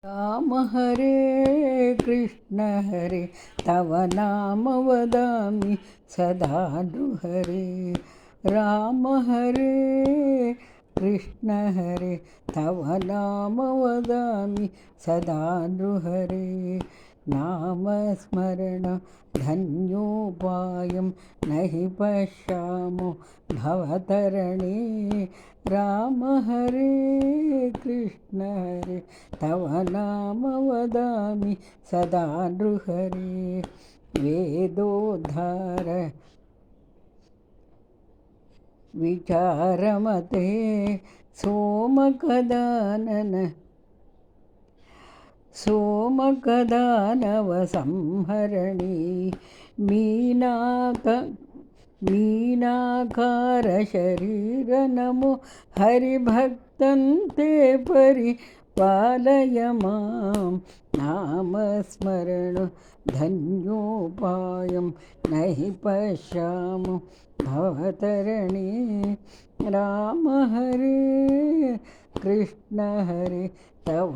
राम हरे कृष्ण हरे तव नाम वदामि सदा नृहरे। राम हरे कृष्ण हरे तव नाम वदामि सदा नृहरे। नामस्मरण धन्योपायं नहि पश्यामो भवतरणे। राम हरे कृष्ण हरे तव नाम वदामि सदा नृहरे। वेदोद्धार विचारमते सोमकदानन सोमकदानवसंहरणी। मीनाकार नमो हरिभक्तं ते परिपालय मां। नामस्मरण धन्योपायं नहि पश्यामो भवतरणे। राम हरे कृष्ण हरे तव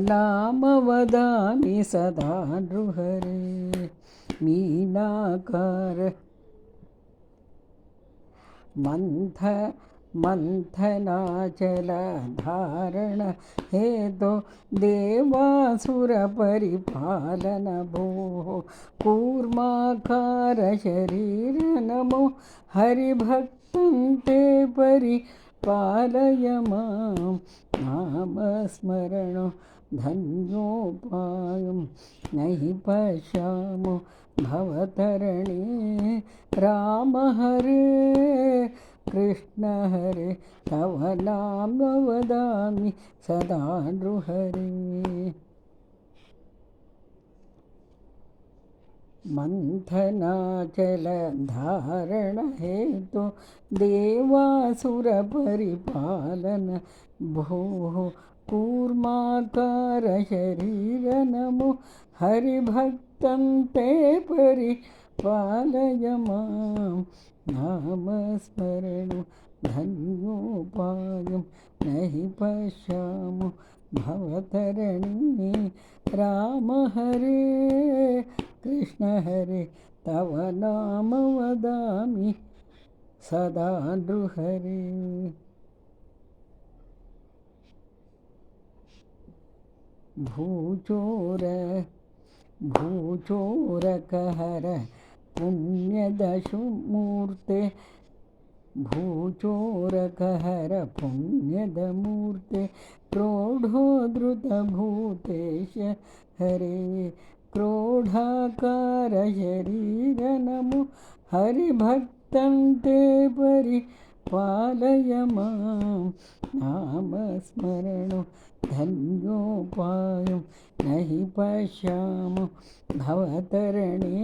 नाम वदामि सदा नृहरे। मीनाकार मंथनाचलधारण हेतो देवासुरपरिपालन भोः। कूर्माकार शरीर नमो हरिभक्तं ते परिपालय मां। नामस्मरण धन्योपायं नहि पश्यामो भवतरणे। राम हरे कृष्ण हरे तव नाम वदामि सदा नृहरे। मंथनाचलधारण हेतु देवासुरपरिपालन भोः। कूर्माकार शरीर नमो हरिभक्तं ते परिपालय मां। नामस्मरण धन्योपायं नहि पश्यामो भवतरणे। राम हरे कृष्ण हरे तव नाम वदामि सदा नृहरे। भूचोरकहर पुण्यदशमूर्ते भूचोरकहर पुण्यदमूर्ते। क्रोढोद्धृतभूतेश हरे क्रोढाकार शरीर नमो हरिभक्तं ते परिपालय मां। नामस्मरण धन्योपायं नहि पश्यामो भवतरणे।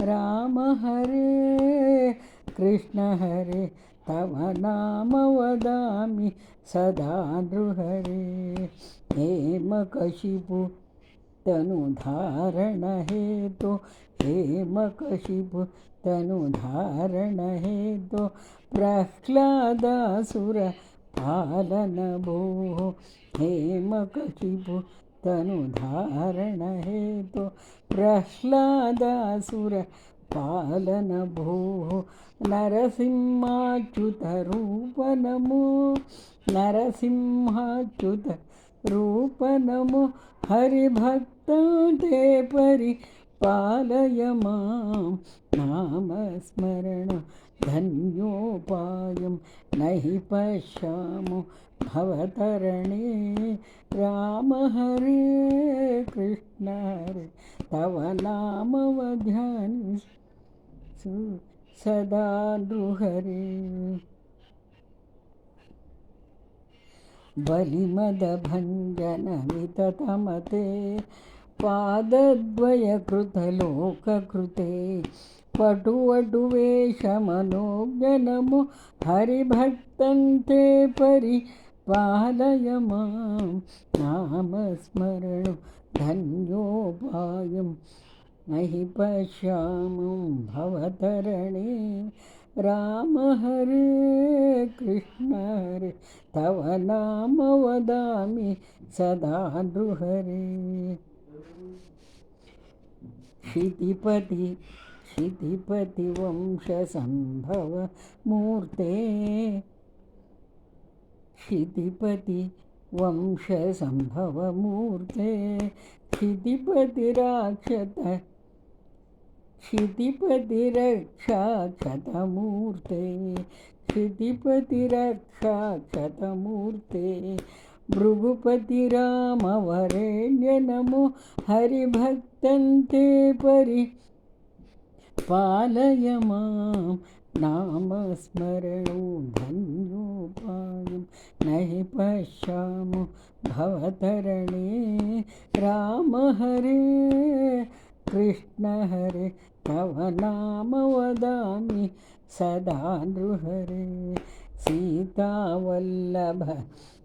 राम हरे कृष्ण हरे तव नाम वदामि सदा नृहरे। हेमकशिपु तनुधारण हेतु हेमकशिपु तनुधारण हेतु प्रह्लादासुर पालन भोः। हेमकशिपु तनुधारण हेतु प्रह्लादासुर पालन भोः। नरसिंहाच्युत रूप नमो नरसिंहाच्युत रूप नमो हरिभक्तं ते परिपालय मां। नामस्मरण धन्योपायं नहि पश्यामो भवतरणे। राम हरे कृष्ण हरे तव नाम वदामि सदा नृहरे। बलिमदभञ्जन विततमते पादद्वयकृतलोककृते। पटुवटुवेषमनोज्ञ नमो हरिभक्तं ते परिपालय मां। नामस्मरण धन्योपायं नहि पश्यामो भवतरणे। राम हरे कृष्ण हरे तव नाम वदामि सदा नृहरे। क्षितिपति वंशसंभव मूर्ते क्षितिपति वंशसंभवमूर्ते क्षितिपतिरक्षाक्षतमूर्ते क्षितिपतिरक्षाक्षतमूर्ते भृगुपतिरामवरेण्य नमो हरिभक्तन्ते परिपालय मां नामस्मरणो धन्योपायं न हि पश्यामो भवतरणे। राम हरे कृष्ण हरे तव नाम वदामि सदा नृहरे। सीतावल्लभ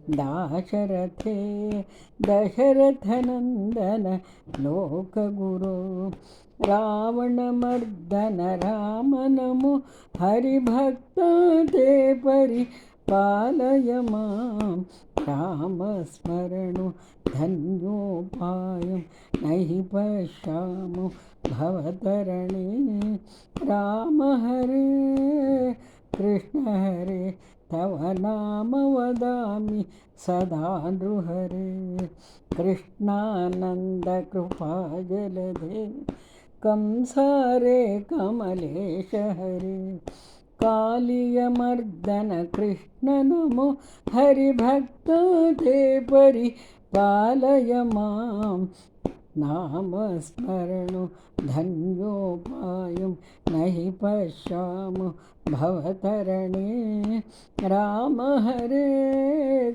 दाशरथे दशरथनन्दन लोकगुरो रावणमर्दन राम नमो हरिभक्ते परिपालय मां रामस्मरणो धन्योपायं न हि पश्यामो भवतरणे। राम हरे कृष्ण हरे तव नाम वदामि सदा नृहरे। कृष्णानन्दकृपाजलधे कंसारे कमलेश हरे कालियमर्दन कृष्ण नमो हरिभक्ते परिपालय मां नामस्मरणो धन्योपायं न हि पश्यामो भवतरणे। राम हरे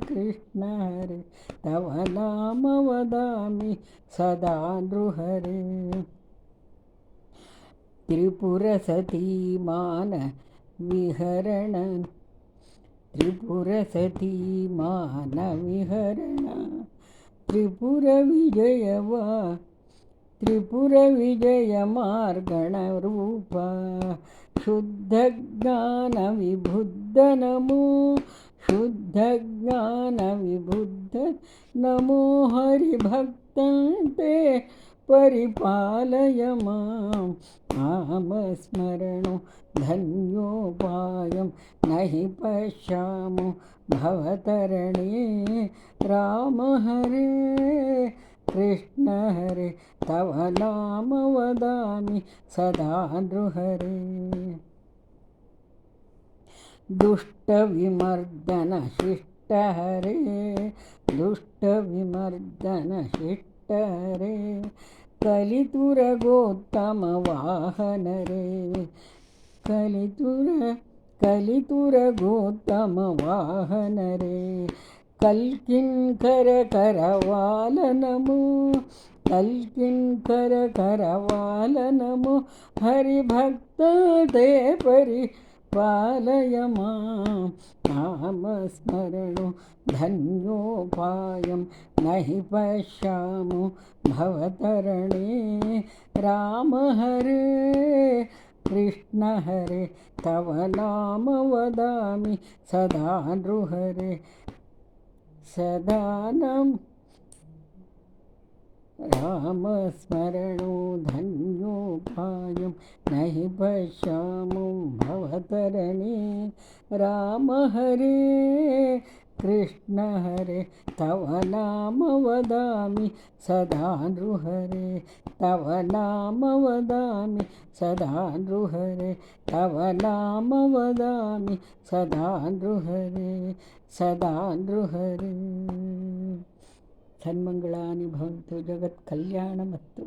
कृष्ण हरे तव नाम वदामि सदा नृहरे। त्रिपुरसतीमान विहरण त्रिपुरविजयमार्गणरूपा शुद्धज्ञानविबुद्ध नमो हरिभक्तन्ते परिपालय मां नामस्मरणो धन्योपायं न हि पश्यामो भवतरणे। राम हरे कृष्ण हरे तव नाम वदामि सदा नृहरे। दुष्टविमर्दन शिष्ट हरे कलितुरगोत्तम वाहन रे कलितुरगोत्तम वाहन रे कल्किंकर करवाल नमो हरिभक्ते परिपालय मां नामस्मरणो धन्योपायं न हि पश्यामो भवतरणे। राम हरे कृष्ण हरे तव नाम वदामि सदा नृहरे। रामस्मरणो धन्योपायं न हि पश्यामो भवतरणे। राम हरे कृष्ण हरे तव नाम वदामि सदा नृहरे। तव नाम वदामि सदा नृहरे। तव नाम वदामि सदा नृहरे सदा नृहरे। सन्मङ्गलानि भवन्तु जगत्कल्याणमस्तु।